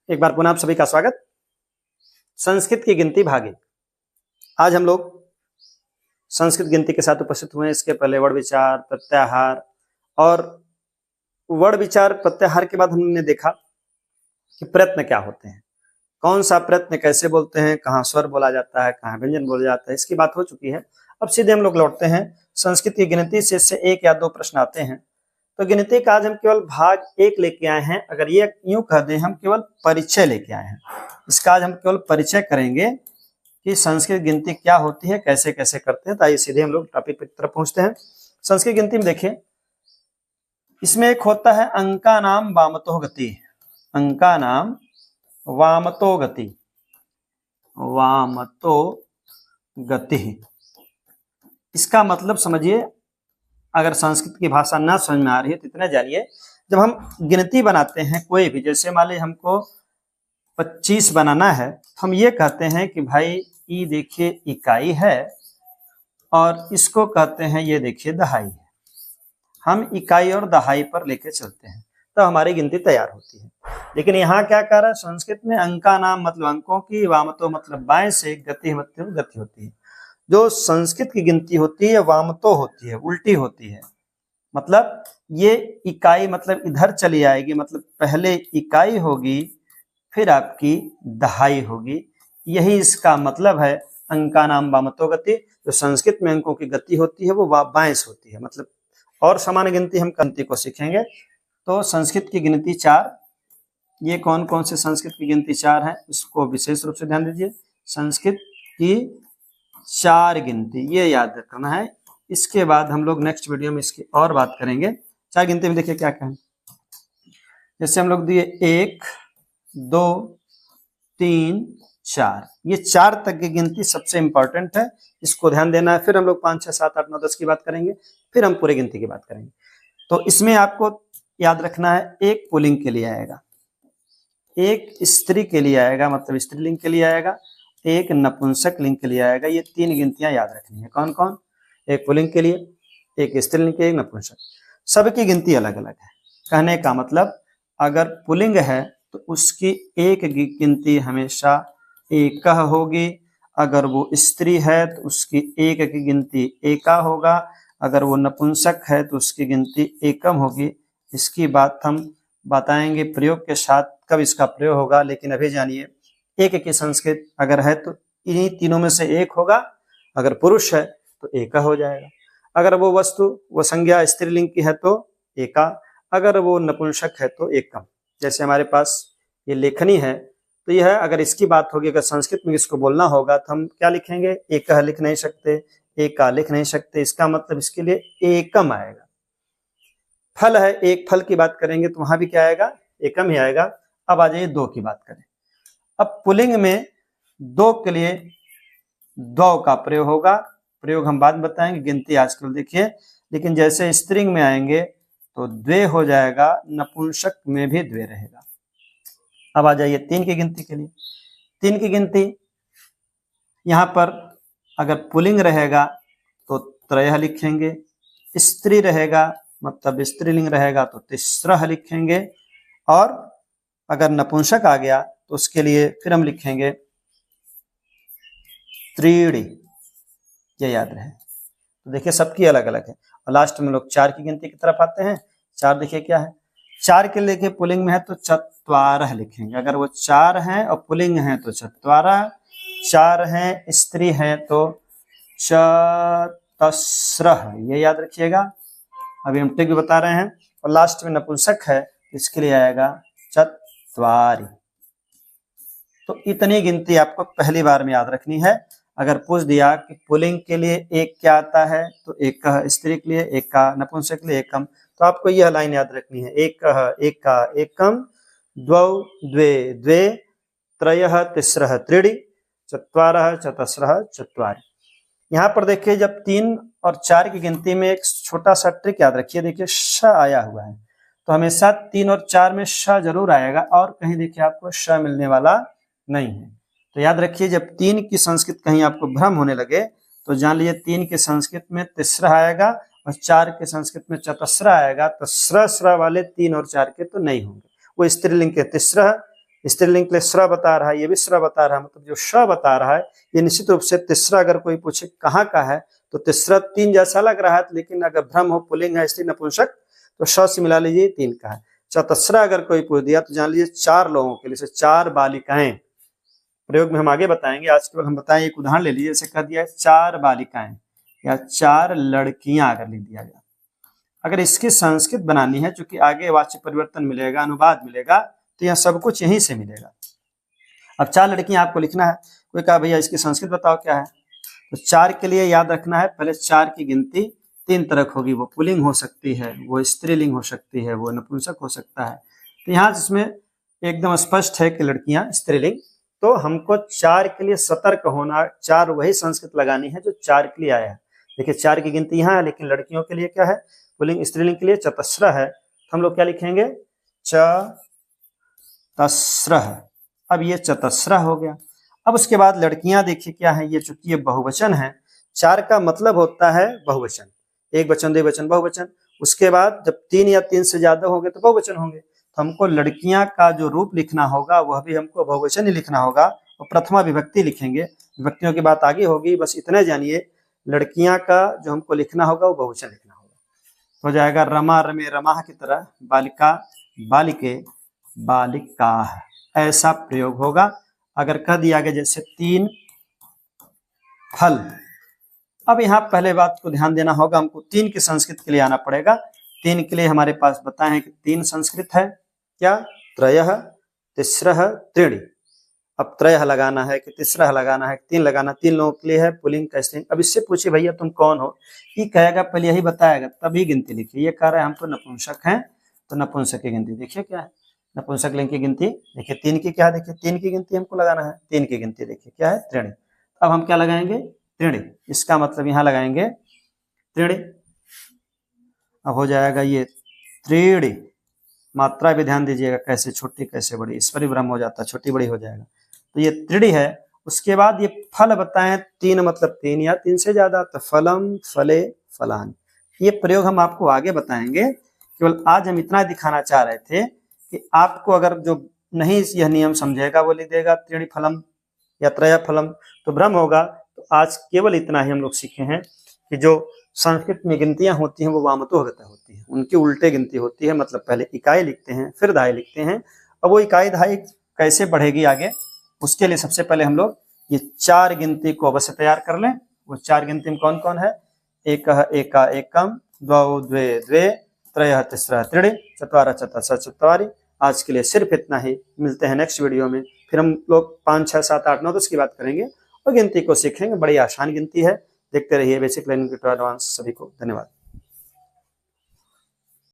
एक बार पुनः आप सभी का स्वागत। संस्कृत की गिनती भागे। आज हम लोग संस्कृत गिनती के साथ उपस्थित हुए हैं। इसके पहले वर्ण विचार, प्रत्याहार और वर्ण विचार प्रत्याहार के बाद हमने देखा कि प्रयत्न क्या होते हैं, कौन सा प्रयत्न कैसे बोलते हैं, कहाँ स्वर बोला जाता है, कहाँ व्यंजन बोला जाता है, इसकी बात हो चुकी है। अब सीधे हम लोग लौटते हैं संस्कृत की गिनती से। इससे एक या दो प्रश्न आते हैं। तो गिनती का आज हम केवल भाग 1 लेके आए हैं। अगर ये यूं कह दें, हम केवल परिचय लेके आए हैं। इसका आज हम केवल परिचय करेंगे कि संस्कृत गिनती क्या होती है, कैसे कैसे करते हैं। तो आइए सीधे हम लोग टॉपिक की तरफ पहुंचते हैं। संस्कृत गिनती में देखिए, इसमें एक होता है अंका नाम वामतो गति। अंका नाम वामतो गति, वामतो गति। इसका मतलब समझिए, अगर संस्कृत की भाषा ना समझ में आ रही है तो इतना जानिए, जब हम गिनती बनाते हैं कोई भी, जैसे मान लीजिए हमको 25 बनाना है, तो हम ये कहते हैं कि भाई ये देखिए इकाई है और इसको कहते हैं ये देखिए दहाई है। हम इकाई और दहाई पर लेके चलते हैं तो हमारी गिनती तैयार होती है। लेकिन यहाँ क्या कह रहा है, संस्कृत में अंका नाम मतलब अंकों की, वामतो मतलब बाएं से, गति मतलब गति होती है। जो संस्कृत की गिनती होती है वामतो होती है, उल्टी होती है। मतलब ये इकाई मतलब इधर चली आएगी, मतलब पहले इकाई होगी फिर आपकी दहाई होगी। यही इसका मतलब है अंका नाम वामतो गति। जो संस्कृत में अंकों की गति होती है वो बाएं से होती है। मतलब और समान गिनती हम गिनती को सीखेंगे। तो संस्कृत की गिनती 4, ये कौन कौन से संस्कृत की गिनती 4 है, इसको विशेष रूप से ध्यान दीजिए। संस्कृत की 4 गिनती, ये याद रखना है। इसके बाद हम लोग नेक्स्ट वीडियो में इसकी और बात करेंगे। 4 गिनती में देखिए क्या क्या है। जैसे हम लोग दिए 1, 2, 3, 4, ये 4 तक की गिनती सबसे इंपॉर्टेंट है, इसको ध्यान देना है। फिर हम लोग 5, 6, 7, 8, 9, 10 की बात करेंगे, फिर हम पूरी गिनती की बात करेंगे। तो इसमें आपको याद रखना है, एक पुल्लिंग के लिए आएगा, एक स्त्री के लिए आएगा, मतलब स्त्रीलिंग के लिए आएगा, एक नपुंसक लिंग के लिए आएगा। ये 3 गिनतियां याद रखनी है। कौन कौन? एक पुल्लिंग के लिए, एक स्त्रीलिंग के लिए, एक नपुंसक। सबकी गिनती अलग अलग है। कहने का मतलब, अगर पुल्लिंग है तो उसकी एक गिनती हमेशा एक होगी। अगर वो स्त्री है तो उसकी एक की गिनती एका होगा। अगर वो नपुंसक है तो उसकी गिनती एकम होगी। इसकी बात हम बताएंगे प्रयोग के साथ, कब इसका प्रयोग होगा। लेकिन अभी जानिए, एक की संस्कृत अगर है तो इन्हीं तीनों में से एक होगा। अगर पुरुष है तो एका हो जाएगा। अगर वो वस्तु, वो संज्ञा स्त्रीलिंग की है तो एका। अगर वो नपुंसक है तो एकम। जैसे हमारे पास ये लेखनी है, तो यह अगर इसकी बात होगी, अगर संस्कृत में इसको बोलना होगा तो हम क्या लिखेंगे? एकह लिख नहीं सकते, एका लिख नहीं सकते। इसका मतलब इसके लिए एकम आएगा। फल है, एक फल की बात करेंगे तो वहां भी क्या आएगा? एकम ही आएगा। अब आ जाइए 2 की बात करें। अब पुल्लिंग में 2 के लिए द्वौ का प्रयोग होगा। प्रयोग हम बाद में बताएंगे, गिनती आजकल देखिए। लेकिन जैसे स्त्रीलिंग में आएंगे तो द्वे हो जाएगा, नपुंसक में भी द्वे रहेगा। अब आ जाइए 3 की गिनती के लिए। 3 की गिनती यहां पर अगर पुल्लिंग रहेगा तो त्रयः लिखेंगे, स्त्री रहेगा मतलब स्त्रीलिंग रहेगा तो तिस्रः लिखेंगे, और अगर नपुंसक आ गया तो उसके लिए फिर हम लिखेंगे त्रीणि। ये याद रहे। तो देखिए सबकी अलग अलग है। और लास्ट में लोग 4 की गिनती की तरफ आते हैं। 4 देखिए क्या है, 4 के लिए पुल्लिंग में है तो चत्वारः लिखेंगे। अगर वो 4 हैं और पुल्लिंग है तो चत्वारः, 4 हैं स्त्री हैं तो चतस्रः। ये याद रखिएगा, अभी हम टिक भी बता रहे हैं। और लास्ट में नपुंसक है तो इसके लिए आएगा चत्वारि। तो इतनी गिनती आपको पहली बार में याद रखनी है। अगर पूछ दिया कि पुल्लिंग के लिए एक क्या आता है तो एक, स्त्री के लिए एक का, नपुंसक के लिए एकम, तो आपको यह लाइन याद रखनी है। एक एका एकम, द्वौ द्वे द्वे, त्रयः तिस्रः त्रीणि, चत्वारः चतस्रः चत्वारि। यहाँ पर देखिए, जब 3 और 4 की गिनती में एक छोटा सा ट्रिक याद रखिए। देखिए श आया हुआ है तो हमेशा 3 और 4 में श जरूर आएगा, और कहीं देखिए आपको श मिलने वाला नहीं है। तो याद रखिए, जब 3 की संस्कृत कहीं आपको भ्रम होने लगे तो जान लीजिए 3 की संस्कृत में तिस्रः आएगा और 4 के संस्कृत में चतस्रः आएगा। तो स्र वाले 3 और 4 के तो नहीं होंगे, वो स्त्रीलिंग के तिस्रः, स्त्रीलिंग के लिए श्र बता रहा है, ये भी श्र बता रहा है, मतलब जो श बता रहा है ये निश्चित रूप से तीसरा अगर कोई पूछे कहाँ का है तो तीसरा तीन जैसा लग रहा है, लेकिन अगर भ्रम हो पुल्लिंग है स्त्री नपुंसक तो श से मिला लीजिए तीन का है। चतस्रा अगर कोई पूछ दिया तो जान लीजिए चार लोगों के लिए, चार बालिकाएं। प्रयोग में हम आगे बताएंगे, आज केवल हम बताएं एक उदाहरण ले लीजिए। जैसे कह दिया चार बालिकाएं या चार लड़कियां अगर लिख दिया गया, अगर इसकी संस्कृत बनानी है, चूंकि आगे वाच्य परिवर्तन मिलेगा, अनुवाद मिलेगा, तो यह सब कुछ यहीं से मिलेगा। अब चार लड़कियां आपको लिखना है, कोई कहा भैया इसकी संस्कृत बताओ क्या है, तो चार के लिए याद रखना है पहले चार की गिनती तीन तरह होगी, वो पुल्लिंग हो सकती है, वो स्त्रीलिंग हो सकती है, वो नपुंसक हो सकता है। तो यहाँ जिसमें एकदम स्पष्ट है कि लड़कियां स्त्रीलिंग, तो हमको चार के लिए सतर्क होना, चार वही संस्कृत लगानी है जो चार के लिए आया है। देखिए चार की गिनती यहाँ है, लेकिन लड़कियों के लिए क्या है, पुल्लिंग स्त्रीलिंग के लिए चतस्र है, तो हम लोग क्या लिखेंगे चतस्र। अब ये चतस्र हो गया। अब उसके बाद लड़कियां देखिए क्या है, ये चूंकि ये बहुवचन है, चार का मतलब होता है बहुवचन, एक वचन दो वचन बहुवचन, उसके बाद जब तीन या तीन से ज्यादा होंगे तो बहुवचन होंगे, तो हमको लड़कियां का जो रूप लिखना होगा वह भी हमको बहुवचन ही लिखना होगा, और प्रथमा विभक्ति लिखेंगे, विभक्तियों की बात आगे होगी, बस इतने जानिए लड़कियां का जो हमको लिखना होगा वो बहुवचन लिखना होगा। हो जाएगा रमा रमे रमाह की तरह, बालिका बालिके बालिका, ऐसा प्रयोग होगा। अगर कह दिया गया जैसे तीन फल, अब यहाँ पहले बात को ध्यान देना होगा, हमको तीन की संस्कृत के लिए आना पड़ेगा। तीन के लिए हमारे पास बताए हैं कि तीन संस्कृत है क्या, त्रयः तिस्रः त्रीणि। अब त्रयः लगाना है कि तिस्रः लगाना है, तीन लगाना, तीन लोगों के लिए है पुल्लिंग का स्त्रीलिंग। अब इससे पूछे भैया तुम कौन हो, ये कहेगा पहले यही बताएगा तभी गिनती लिखिए। ये कह रहा है हम तो नपुंसक हैं, तो नपुंसक की गिनती देखिए क्या है, नपुंसक लिंग की गिनती देखिए तीन की क्या है, देखिए तीन की गिनती हमको लगाना है, तीन की गिनती देखिए क्या है त्रीणि। अब हम क्या लगाएंगे त्रीणि, इसका मतलब यहाँ लगाएंगे त्रीणि। अब हो जाएगा ये त्रीणि, मात्रा भी ध्यान दीजिएगा कैसे छोटी कैसे बड़ी, इस पर ही भ्रम हो जाता है, छोटी बड़ी हो जाएगा। तो ये त्रीणि है। उसके बाद ये फल बताएं, तीन मतलब तीन या तीन से ज्यादा, तो फलम फले फलान। ये प्रयोग हम आपको आगे बताएंगे, केवल आज हम इतना दिखाना चाह रहे थे कि आपको अगर जो नहीं यह नियम समझेगा वो लिख देगा त्रीणि फलम या त्रय फलम, तो भ्रम होगा। तो आज केवल इतना ही हम लोग सीखे हैं कि जो संस्कृत में गिनतियां होती हैं वो वामतो गता होती हैं, उनकी उल्टे गिनती होती है, मतलब पहले इकाई लिखते हैं फिर दहाई लिखते हैं। अब वो इकाई दहाई कैसे बढ़ेगी आगे, उसके लिए सबसे पहले हम लोग ये चार गिनती को अवश्य तैयार कर लें। वो चार गिनती में कौन कौन है, एकः एका एकम, द्वौ द्वे द्वे, त्रयः तिस्रः त्रीणि, चत्वारः चतुर्थ चत्वारि। आज के लिए सिर्फ इतना ही, मिलते हैं नेक्स्ट वीडियो में, फिर हम लोग 5 6 7 8 9 10 की बात करेंगे और गिनती को सीखेंगे। बड़ी आसान गिनती है, देखते रहिए बेसिक लर्निंग टू एडवांस। सभी को धन्यवाद।